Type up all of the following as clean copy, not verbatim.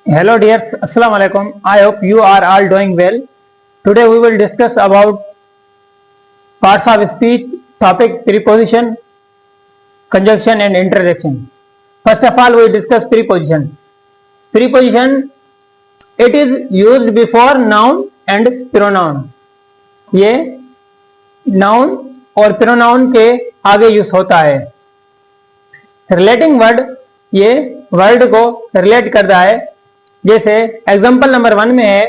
Hello dears, Assalamu alaikum. I hope you are all doing well. Today we will discuss about parts of speech, topic preposition, conjunction and interjection. First of all, we discuss preposition. Preposition, it is used before noun and pronoun. ये noun और pronoun के आगे use होता है. Relating word, ये word को relate करता है. जैसे एग्जाम्पल नंबर 1 में है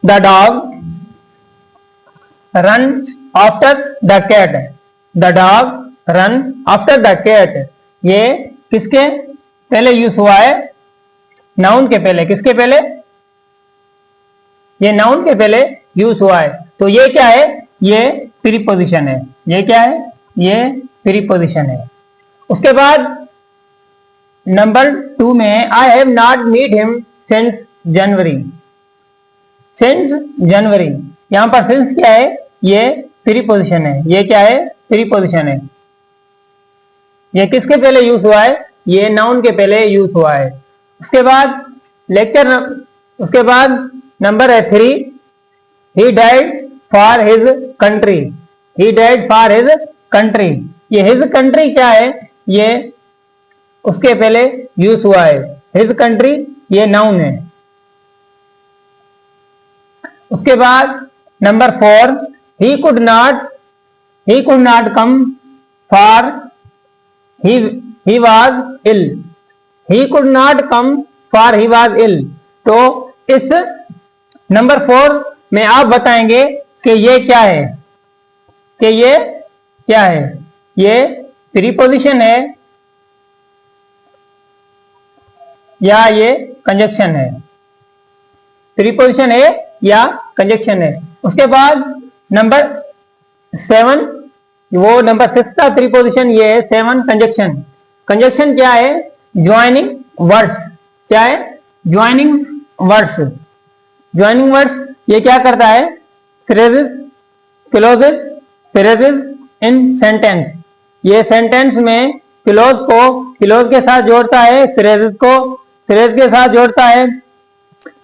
the dog run after the cat. The dog run after the cat. ये किसके पहले यूज हुआ है? नाउन के पहले. किसके पहले? ये नाउन के पहले यूज हुआ है. तो ये क्या है? ये प्रीपोजिशन है. ये क्या है? ये प्रीपोजिशन है. उसके बाद नंबर 2 में I have not meet him since January. Since January, यहां पर सिंस क्या है? ये प्रीपोजिशन है. ये क्या है? प्रीपोजिशन है. ये किसके पहले यूज हुआ है? ये नाउन के पहले यूज हुआ है. उसके बाद नंबर है 3, he died for his country. He died for his country. ये हिज कंट्री क्या है? ये उसके पहले यूज हुआ है. हिज कंट्री ये नाउन है. उसके बाद number 4, he could not come for he was ill. He could not come for he was ill. तो इस नंबर 4 में आप बताएंगे कि ये क्या है? कि ये क्या है? ये प्रीपोजिशन है या ये कंजक्शन है? प्रीपोजिशन है या कंजक्शन है? उसके बाद नंबर 7, वो नंबर 6 का प्रीपोजिशन ये है. 7 कंजक्शन. कंजक्शन क्या है? Joining words. क्या है? Joining words. ज्वाइनिंग वर्ड्स ये क्या करता है? Phrases, clauses, phrases in sentence. ये सेंटेंस में क्लोज को क्लोज के साथ जोड़ता है, फ्रेजेस को फ्रेज के साथ जोड़ता है.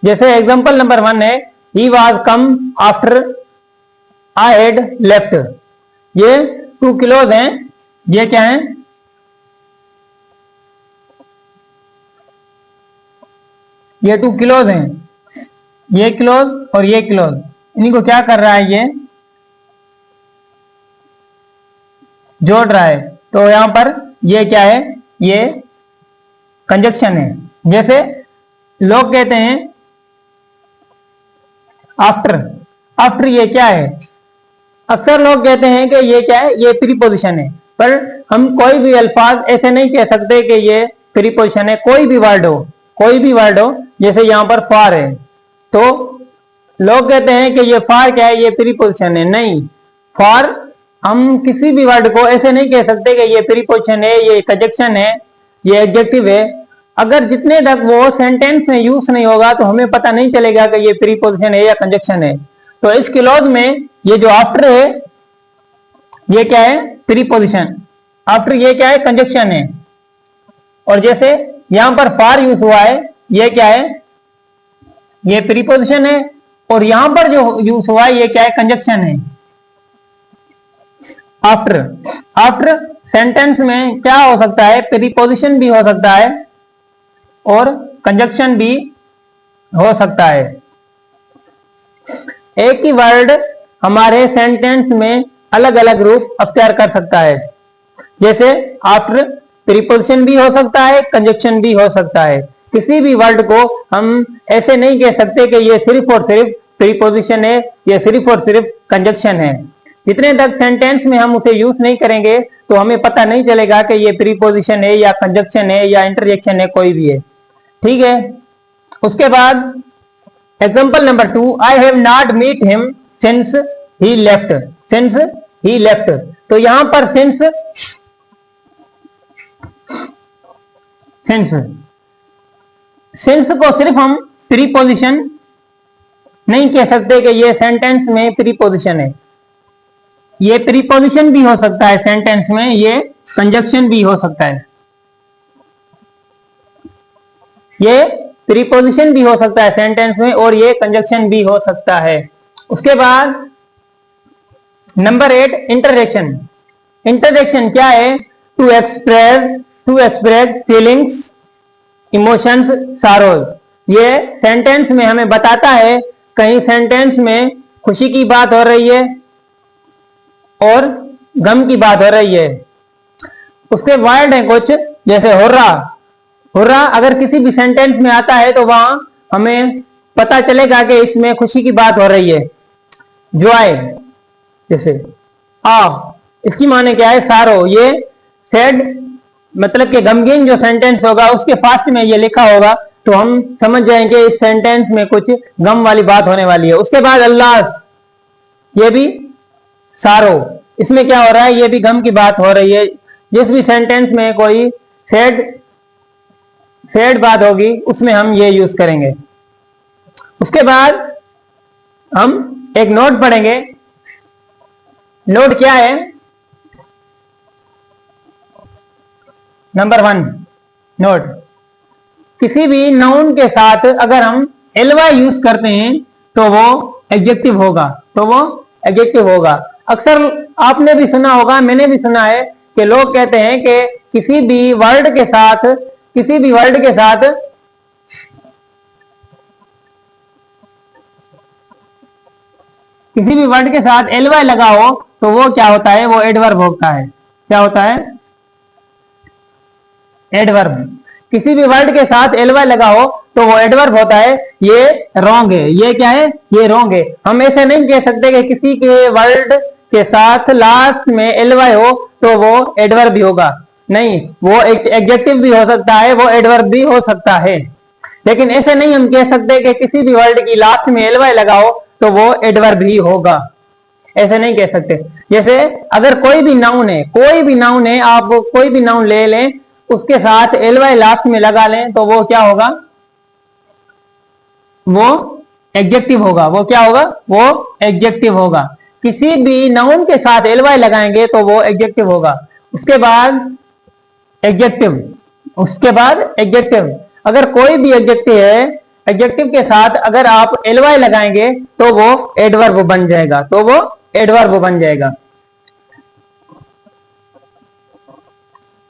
जैसे एग्जांपल नंबर 1 है he was come after I had left. ये 2 क्लोज हैं. ये क्या है? ये 2 क्लोज हैं. ये क्लोज और ये क्लोज, इन्हीं को क्या कर रहा है? ये जोड़ रहा है. तो यहां पर ये क्या है? ये कंजक्शन है. जैसे लोग कहते हैं आफ्टर. आफ्टर ये क्या है? अक्सर लोग कहते हैं कि ये क्या है? ये प्रीपोजिशन है. पर हम कोई भी अल्फाज ऐसे नहीं कह सकते कि ये प्रीपोजिशन है. कोई भी वर्ड हो, जैसे यहां पर फॉर है, तो लोग कहते हैं कि ये फॉर क्या है? ये प्रीपोजिशन है. नहीं, फॉर हम किसी भी वर्ड को ऐसे नहीं कह सकते कि ये प्रीपोजिशन है, ये कंजक्शन है, ये एडजेक्टिव है. अगर जितने तक वो सेंटेंस में यूज नहीं होगा तो हमें पता नहीं चलेगा कि ये प्रीपोजिशन है या कंजक्शन है. तो इस क्लॉज में ये जो आफ्टर है ये क्या है? प्रीपोजिशन. आफ्टर ये क्या है? कंजक्शन है. और जैसे यहां पर फॉर यूज हुआ है, ये क्या है? ये प्रीपोजिशन है. और यहां पर जो यूज हुआ है ये क्या है? कंजक्शन है. आफ्टर सेंटेंस में क्या हो सकता है? प्रीपोजिशन भी हो सकता है और कंजक्शन भी हो सकता है. एक ही वर्ड हमारे सेंटेंस में अलग अलग रूप अख्तियार कर सकता है. जैसे आफ्टर प्रीपोजिशन भी हो सकता है, कंजक्शन भी हो सकता है. किसी भी वर्ड को हम ऐसे नहीं कह सकते कि ये सिर्फ और सिर्फ प्रीपोजिशन है, ये सिर्फ और सिर्फ कंजक्शन है. जितने तक सेंटेंस में हम उसे यूज नहीं करेंगे तो हमें पता नहीं चलेगा कि ये प्रीपोजिशन है या कंजक्शन है या इंटरजेक्शन है, कोई भी है. ठीक है. उसके बाद example number 2, I have not meet him since he left. Since he left. तो यहां पर सिंस को सिर्फ हम प्रीपोजिशन नहीं कह सकते कि ये सेंटेंस में प्रीपोजिशन है. ये प्रीपोजिशन भी हो सकता है सेंटेंस में, ये कंजक्शन भी हो सकता है. ये प्रीपोजिशन भी हो सकता है सेंटेंस में और ये कंजक्शन भी हो सकता है। उसके बाद नंबर 8 इंटरजेक्शन। इंटरजेक्शन क्या है? To express feelings, emotions, sorrows. ये सेंटेंस में हमें बताता है, कहीं सेंटेंस में खुशी की बात हो रही है और गम की बात हो रही है। उसके वर्ड है कुछ, जैसे हुर्रा। हुर्रा अगर किसी भी सेंटेंस में आता है तो वहां हमें पता चलेगा कि इसमें खुशी की बात हो रही है। जॉय, जैसे आ, इसकी माने क्या है? सारो। ये सैड मतलब कि गमगीन जो सेंटेंस होगा उसके फास्ट में ये लिखा होगा तो हम समझ जाएंगे इस सेंटेंस में कुछ गम वाली बात होने वाली है। उसके बाद अल्लाह, ये भी सारो, इसमें क्या हो रहा है? ये भी गम की बात हो रही है। जिस भी सेंटेंस में कोई सैड सैड बात होगी उसमें हम ये यूज करेंगे। उसके बाद हम एक नोट पढ़ेंगे। नोट क्या है? नंबर 1 नोट, किसी भी नाउन के साथ अगर हम एलवाई यूज करते हैं तो वो एडजेक्टिव होगा, तो वो एडजेक्टिव होगा। अक्सर आपने भी सुना होगा, मैंने भी सुना है कि लोग कहते हैं कि किसी भी वर्ड के साथ किसी भी वर्ड के साथ किसी भी वर्ड के साथ एलवाई लगा हो तो वो क्या होता है? वो एडवर्ब होता है। क्या होता है? एडवर्ब। किसी भी वर्ड के साथ एलवाई लगा हो तो वो एडवर्ब होता है। ये रॉन्ग है। ये क्या है? ये रॉन्ग है। हम ऐसे नहीं कह सकते कि किसी के वर्ड के साथ लास्ट में एलवाई हो तो वो एडवर्ब भी होगा। नहीं, वो एक एडजेक्टिव भी हो सकता है, वो एडवर्ब भी हो सकता है। लेकिन ऐसे नहीं हम कह सकते कि किसी भी वर्ड की लास्ट में एलवाई लगा हो तो वो एडवर्ब ही होगा। ऐसे नहीं कह सकते। जैसे अगर कोई भी नाउन है, कोई भी नाउन है, आप कोई भी नाउन ले लें, उसके साथ एलवाई लास्ट में लगा लें तो वो क्या होगा? वो एडजेक्टिव होगा। वो क्या होगा? वो एडजेक्टिव होगा। किसी भी नाउन के साथ एलवाई लगाएंगे तो वो एडजेक्टिव होगा। उसके बाद एडजेक्टिव, उसके बाद एडजेक्टिव। अगर कोई भी एडजेक्टिव है, एडजेक्टिव के साथ अगर आप एलवाई लगाएंगे तो वो एडवर्ब बन जाएगा, तो वो एडवर्ब बन जाएगा।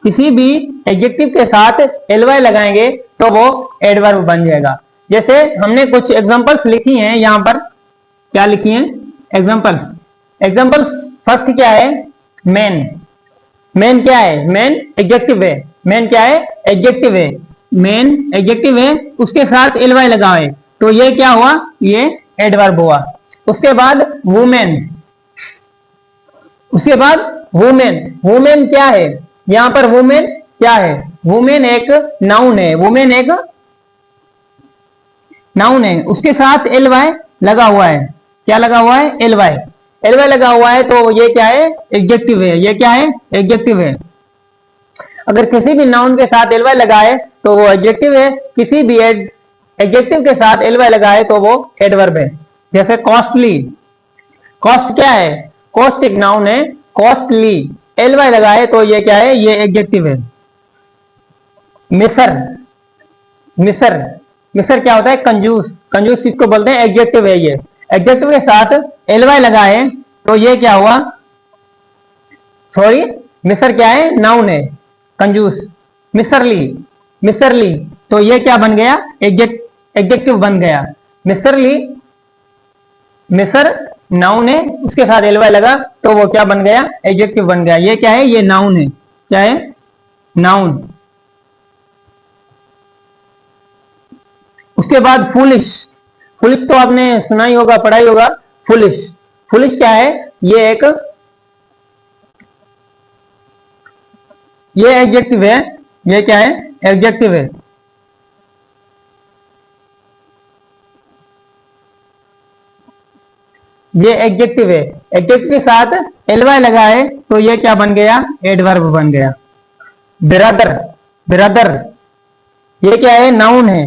किसी भी एडजेक्टिव के साथ एलवाई लगाएंगे तो वो एडवर्ब बन जाएगा। जैसे हमने कुछ एग्जांपल्स लिखी हैं यहां पर। क्या लिखी हैं? एग्जांपल्स। एग्जांपल्स फर्स्ट क्या है? मैन। मैन क्या है? मैन एडजेक्टिव है। मैन क्या है? एडजेक्टिव है। मैन एडजेक्टिव है, उसके साथ एलवाई लगा है तो ये क्या हुआ? ये एडवर्ब हुआ। उसके बाद वुमेन। उसके बाद वुमेन। वुमेन क्या है? यहां पर वुमेन क्या है? वुमेन एक नाउन है। वुमेन एक नाउन है, उसके साथ एलवाई लगा हुआ है। क्या लगा हुआ है? एलवाई। एलवाई लगा हुआ है तो ये क्या है? एडजेक्टिव है। ये क्या है? एडजेक्टिव है। अगर किसी भी नाउन के साथ एलवाई लगाए तो वो एडजेक्टिव है। किसी भी एडजेक्टिव के साथ एलवाई लगाए तो वो एडवर्ब है। जैसे कॉस्टली। कॉस्ट क्या है? कॉस्ट एक नाउन है। कॉस्टली एलवाई लगाए तो ये क्या है? ये एडजेक्टिव है। मिसर। मिसर। मिसर क्या होता है? कंजूस। कंजूस किसको बोलते हैं? एडजेक्टिव है। ये एडजेक्टिव के साथ एलवाई लगाए तो ये क्या हुआ? सॉरी, मिसर क्या है? नाउन है। कंजूस। मिसरली। मिसरली तो ये क्या बन गया? एडजेक्टिव बन गया। मिसरली, मिसर नाउन है, उसके साथ एलवाई लगा तो वो क्या बन गया? एडजेक्टिव बन गया। ये क्या है? ये नाउन है। क्या है? नाउन। उसके बाद फुलिश। फुलिश तो आपने सुना ही होगा, पढ़ा ही होगा। फुलिश। फुलिश क्या है? ये एक ये एडजेक्टिव है। ये क्या है? एडजेक्टिव है। ये एडजेक्टिव है। एडजेक्टिव के साथ एलवाई लगाए तो ये क्या बन गया? एडवर्ब बन गया। ब्रदर। ब्रदर ये क्या है? नाउन है।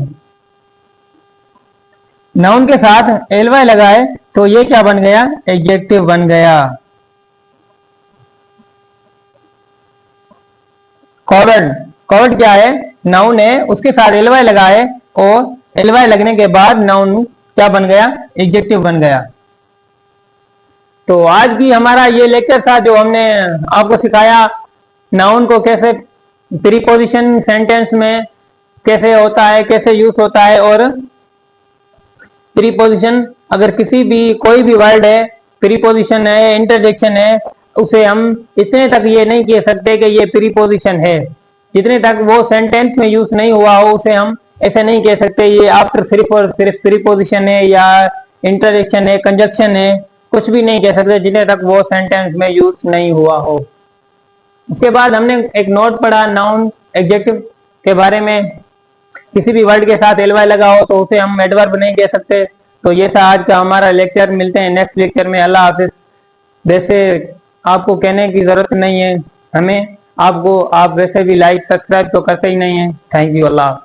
नाउन के साथ एलवाई लगाए तो ये क्या बन गया? एडजेक्टिव बन गया। कॉवर्ड। कॉवर्ड क्या है? नाउन है, उसके साथ एलवाई लगाए और एलवाई लगने के बाद नाउन क्या बन गया, एडजेक्टिव बन गया। तो आज भी हमारा ये लेक्चर था जो हमने आपको सिखाया नाउन को कैसे प्रीपोजिशन सेंटेंस में कैसे होता है, कैसे यूज होता है। और प्रीपोजिशन अगर किसी भी कोई भी वर्ड है, प्रीपोजिशन है, इंटरजेक्शन है, उसे हम इतने तक ये नहीं कह सकते कि ये प्रीपोजिशन है, जितने तक वो सेंटेंस में यूज नहीं हुआ हो उसे हम ऐसे नहीं कह सकते ये आफ्टर सिर्फ और सिर्फ प्रीपोजिशन है या इंटरजेक्शन है, कंजक्शन है, कुछ भी नहीं कह सकते जितने तक वो सेंटेंस में यूज नहीं हुआ हो। उसके बाद हमने एक नोट पढ़ा नाउन एडजेक्टिव के बारे में, किसी भी वर्ड के साथ एलवाई लगा हो तो उसे हम एडवर्ब नहीं कह सकते। तो ये था आज का हमारा लेक्चर, मिलते हैं नेक्स्ट लेक्चर में। अल्लाह हाफिज। वैसे आपको कहने की जरूरत नहीं है हमें, आपको आप वैसे भी लाइक सब्सक्राइब तो करते ही नहीं है। Thank you. अल्लाह।